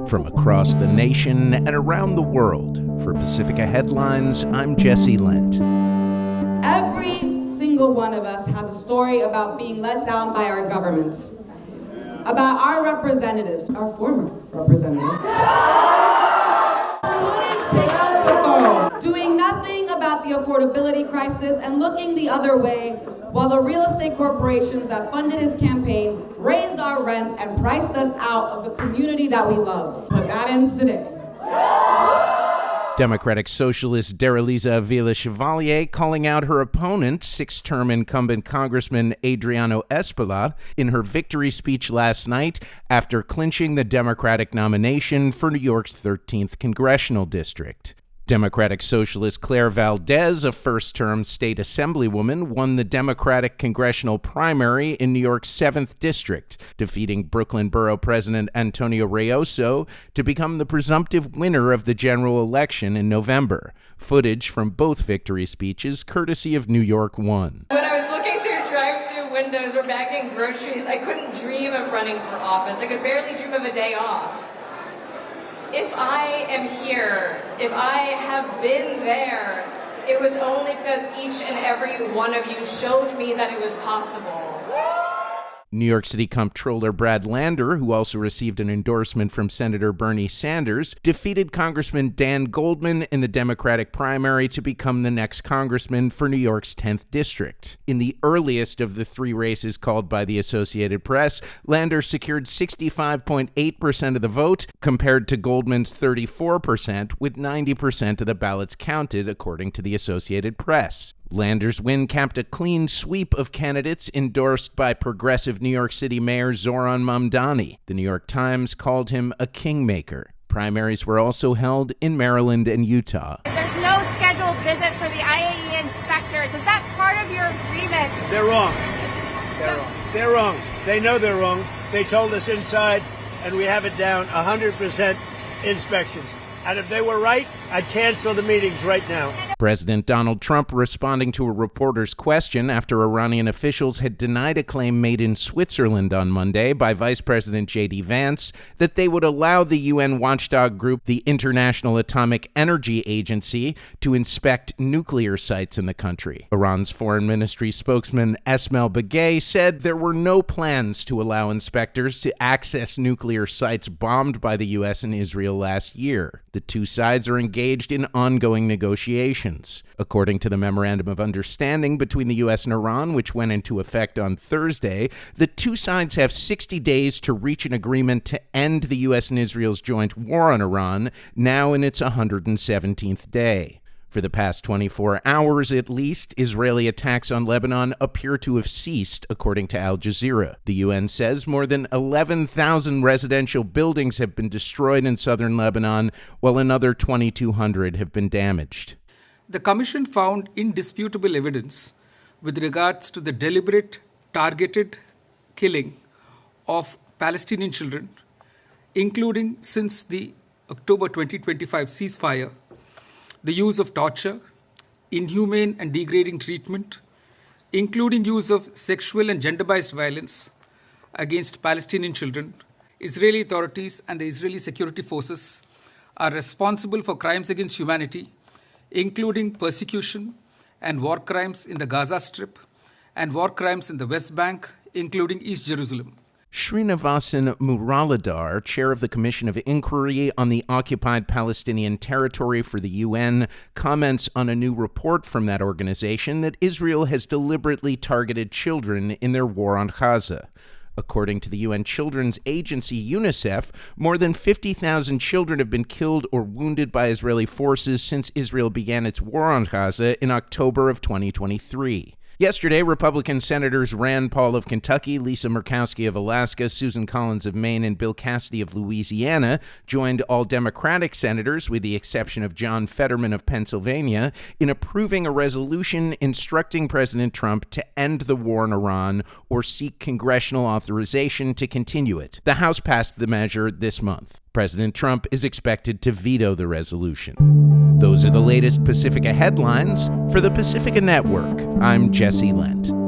From across the nation and around the world, for Pacifica Headlines, I'm Jesse Lent. Every single one of us has a story about being let down by our government, about our representatives, our former representatives, who wouldn't pick up the phone, doing nothing about the affordability crisis and looking the other way while the real estate corporations that funded his campaign raised our rents and priced us out of the community that we love. But that ends today. Democratic Socialist Daraliza Avila-Chevalier calling out her opponent, six-term incumbent Congressman Adriano Espaillat, in her victory speech last night after clinching the Democratic nomination for New York's 13th congressional district. Democratic Socialist Claire Valdez, a first-term state assemblywoman, won the Democratic congressional primary in New York's 7th district, defeating Brooklyn Borough President Antonio Reynoso to become the presumptive winner of the general election in November. Footage from both victory speeches, courtesy of New York One. When I was looking through drive-through windows or bagging groceries, I couldn't dream of running for office. I could barely dream of a day off. If I am here, if I have been there, it was only because each and every one of you showed me that it was possible. New York City Comptroller Brad Lander, who also received an endorsement from Senator Bernie Sanders, defeated Congressman Dan Goldman in the Democratic primary to become the next congressman for New York's 10th district. In the earliest of the three races called by the Associated Press, Lander secured 65.8% of the vote, compared to Goldman's 34%, with 90% of the ballots counted, according to the Associated Press. Lander's win capped a clean sweep of candidates endorsed by progressive New York City Mayor Zohran Mamdani. The New York Times called him a kingmaker. Primaries were also held in Maryland and Utah. There's no scheduled visit for the IAE inspectors. Is that part of your agreement? They're wrong. They're wrong. They know they're wrong. They told us inside, and we have it down, 100% inspections. And if they were right, I'd cancel the meetings right now. President Donald Trump responding to a reporter's question after Iranian officials had denied a claim made in Switzerland on Monday by Vice President J.D. Vance that they would allow the UN watchdog group, the International Atomic Energy Agency, to inspect nuclear sites in the country. Iran's foreign ministry spokesman Esmail Begay said there were no plans to allow inspectors to access nuclear sites bombed by the U.S. and Israel last year. The two sides are engaged in ongoing negotiations. According to the Memorandum of Understanding between the U.S. and Iran, which went into effect on Thursday, the two sides have 60 days to reach an agreement to end the U.S. and Israel's joint war on Iran, now in its 117th day. For the past 24 hours, at least, Israeli attacks on Lebanon appear to have ceased, according to Al Jazeera. The UN says more than 11,000 residential buildings have been destroyed in southern Lebanon, while another 2,200 have been damaged. The Commission found indisputable evidence with regards to the deliberate, targeted killing of Palestinian children, including since the October 2025 ceasefire, the use of torture, inhumane and degrading treatment, including use of sexual and gender-based violence against Palestinian children. Israeli authorities and the Israeli security forces are responsible for crimes against humanity, including persecution and war crimes in the Gaza Strip and war crimes in the West Bank, including East Jerusalem. Srinivasan Muraladhar, chair of the Commission of Inquiry on the Occupied Palestinian Territory for the UN, comments on a new report from that organization that Israel has deliberately targeted children in their war on Gaza. According to the UN Children's Agency, UNICEF, more than 50,000 children have been killed or wounded by Israeli forces since Israel began its war on Gaza in October of 2023. Yesterday, Republican Senators Rand Paul of Kentucky, Lisa Murkowski of Alaska, Susan Collins of Maine, and Bill Cassidy of Louisiana joined all Democratic senators, with the exception of John Fetterman of Pennsylvania, in approving a resolution instructing President Trump to end the war in Iran or seek congressional authorization to continue it. The House passed the measure this month. President Trump is expected to veto the resolution. Those are the latest Pacifica headlines. For the Pacifica Network, I'm Jesse Lent.